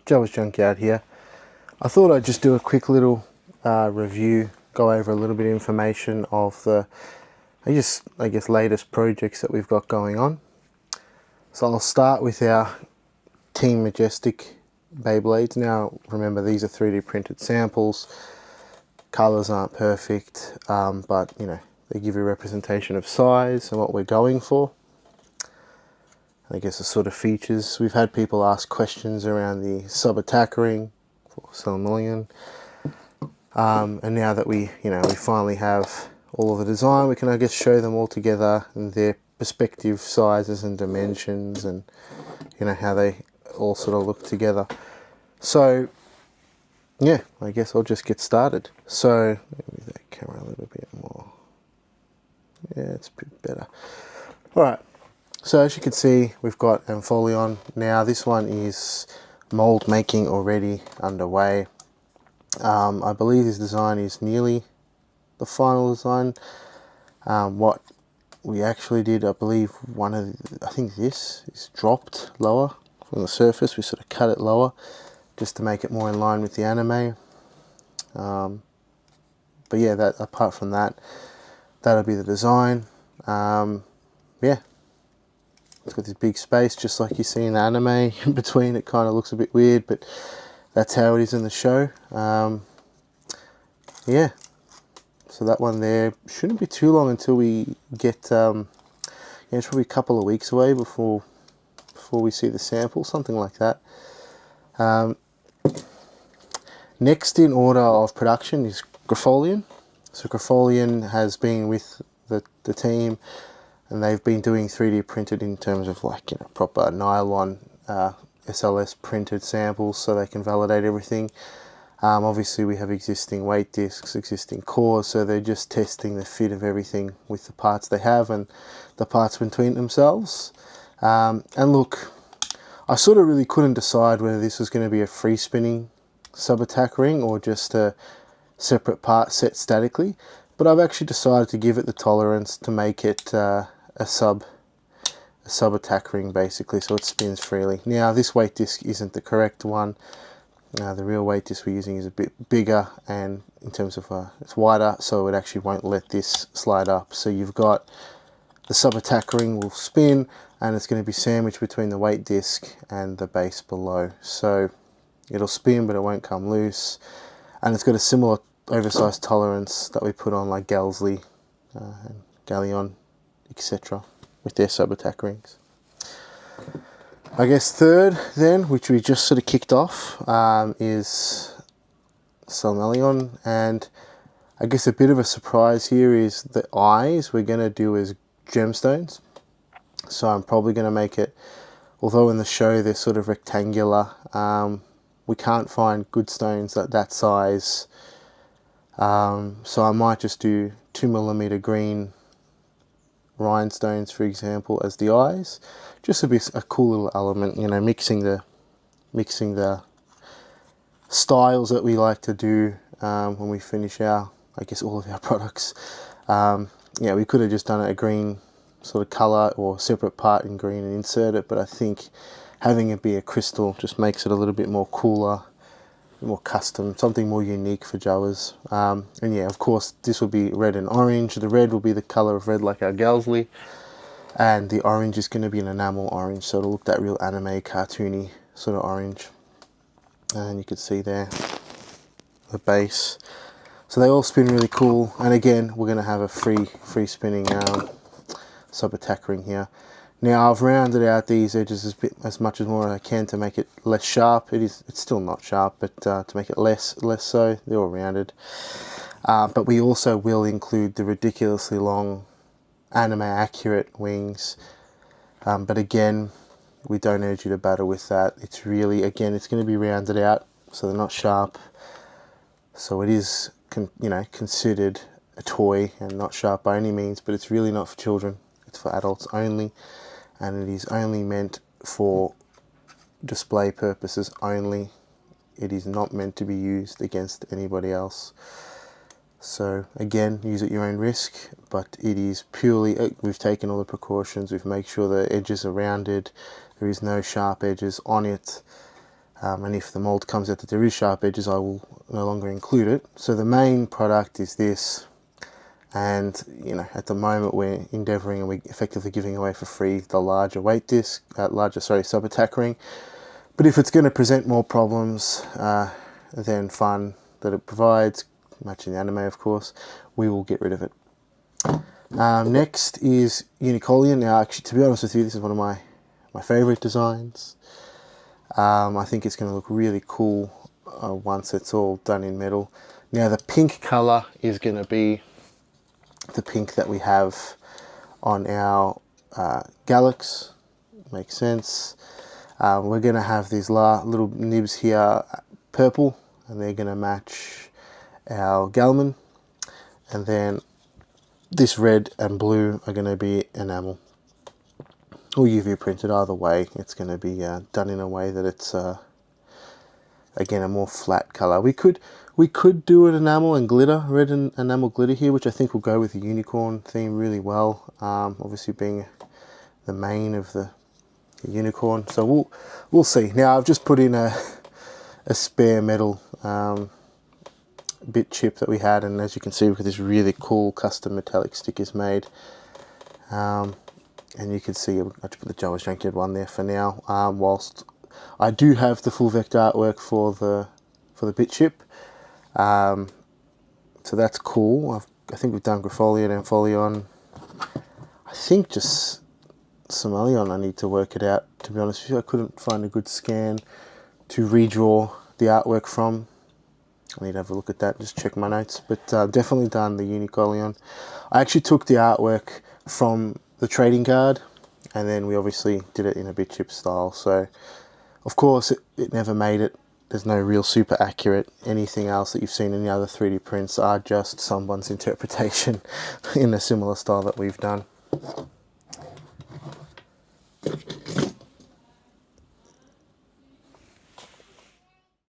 Jawas Junkyard here. I thought I'd just do a quick little review, go over a little bit of information of the, I guess latest projects that we've got going on. So I'll start with our Team Majestic beyblades. Now remember, these are 3D printed samples. Colors aren't perfect, but you know, they give you a representation of size and what we're going for. I guess the sort of features. We've had people ask questions around the sub-attack ring for $1,000,000. And now that we finally have all of the design, we can, I guess, show them all together in their respective sizes and dimensions, and you know how they all sort of look together. So yeah, I guess I'll just get started. So maybe that camera a little bit more. Yeah, it's a bit better. All right. So as you can see, we've got Ampholeon. Now this one is mold making already underway. I believe this design is nearly the final design. What we actually did, I believe I think this is dropped lower from the surface. We sort of cut it lower just to make it more in line with the anime. But yeah, that apart from that, that'll be the design. Yeah. It's got this big space, just like you see in the anime. In between, it kind of looks a bit weird, but that's how it is in the show. Yeah, so that one there shouldn't be too long until we get. Yeah, it's probably a couple of weeks away before we see the sample, something like that. Next in order of production is Grafolian. So Grafolian has been with the team, and they've been doing 3D printed in terms of like, you know, proper nylon SLS printed samples so they can validate everything. Obviously we have existing weight discs, existing cores, so they're just testing the fit of everything with the parts they have and the parts between themselves. And look, I sort of really couldn't decide whether this was going to be a free spinning sub-attack ring or just a separate part set statically, but I've actually decided to give it the tolerance to make it a sub-attack ring basically, so it spins freely. Now this weight disc isn't the correct one. The real weight disc we're using is a bit bigger, and in terms of it's wider, so it actually won't let this slide up. So you've got the sub-attack ring will spin, and it's going to be sandwiched between the weight disc and the base below. So it'll spin, but it won't come loose, and it's got a similar oversized tolerance that we put on like Galsley and Galleon, etc. with their sub-attack rings. I guess third then, which we just sort of kicked off, is Selmelion, and I guess a bit of a surprise here is the eyes we're going to do as gemstones. So I'm probably going to make it, although in the show they're sort of rectangular, we can't find good stones that size, so I might just do 2mm green rhinestones, for example, as the eyes, just to be a cool little element, you know, mixing the styles that we like to do when we finish our, I guess, all of our products. Yeah, we could have just done a green sort of color or separate part in green and insert it, but I think having it be a crystal just makes it a little bit more cooler, more custom, something more unique for Jawas. And yeah, of course this will be red and orange. The red will be the color of red like our Galsley, and the orange is going to be an enamel orange, so it'll look that real anime cartoony sort of orange. And you can see there the base, so they all spin really cool. And again, we're going to have a free spinning sub-attack ring here. Now I've rounded out these edges as much as more as I can to make it less sharp. It's still not sharp, but to make it less so, they're all rounded. But we also will include the ridiculously long anime accurate wings. But again, we don't urge you to battle with that. It's really, again, it's going to be rounded out, so they're not sharp. So it is, considered a toy and not sharp by any means, but it's really not for children. It's for adults only. And it is only meant for display purposes only. It is not meant to be used against anybody else. So again, use at your own risk, but it is purely, we've taken all the precautions, we've made sure the edges are rounded, there is no sharp edges on it. and if the mold comes out that there is sharp edges, I will no longer include it. So the main product is this, and you know, at the moment we're endeavoring and we're effectively giving away for free the larger weight disc, sub attack ring. But if it's going to present more problems than fun that it provides, matching the anime of course, we will get rid of it. Next is Unicorn. Now actually, to be honest with you, this is one of my favorite designs. I think it's going to look really cool once it's all done in metal. Now the pink color is going to be the pink that we have on our Galax. Makes sense. We're going to have these little nibs here purple, and they're going to match our Galman, and then this red and blue are going to be enamel or UV printed. Either way, it's going to be done in a way that it's again a more flat color. We could do an enamel and glitter, red and enamel glitter here, which I think will go with the unicorn theme really well, obviously being the main of the unicorn. So we'll see. Now I've just put in a spare metal bit chip that we had, and as you can see, we've got this really cool custom metallic stickers made, and you can see I just put the Jawas Junkyard one there for now, whilst I do have the full vector artwork for the bit chip. So that's cool. I think we've done Grafolion and Folion. I think just Somalion I need to work it out, to be honest with you. I couldn't find a good scan to redraw the artwork from. I need to have a look at that, just check my notes. But definitely done the Unicorn. I actually took the artwork from the trading card, and then we obviously did it in a bit chip style. So of course it never made it. There's no real super accurate. Anything else that you've seen in the other 3D prints are just someone's interpretation in a similar style that we've done.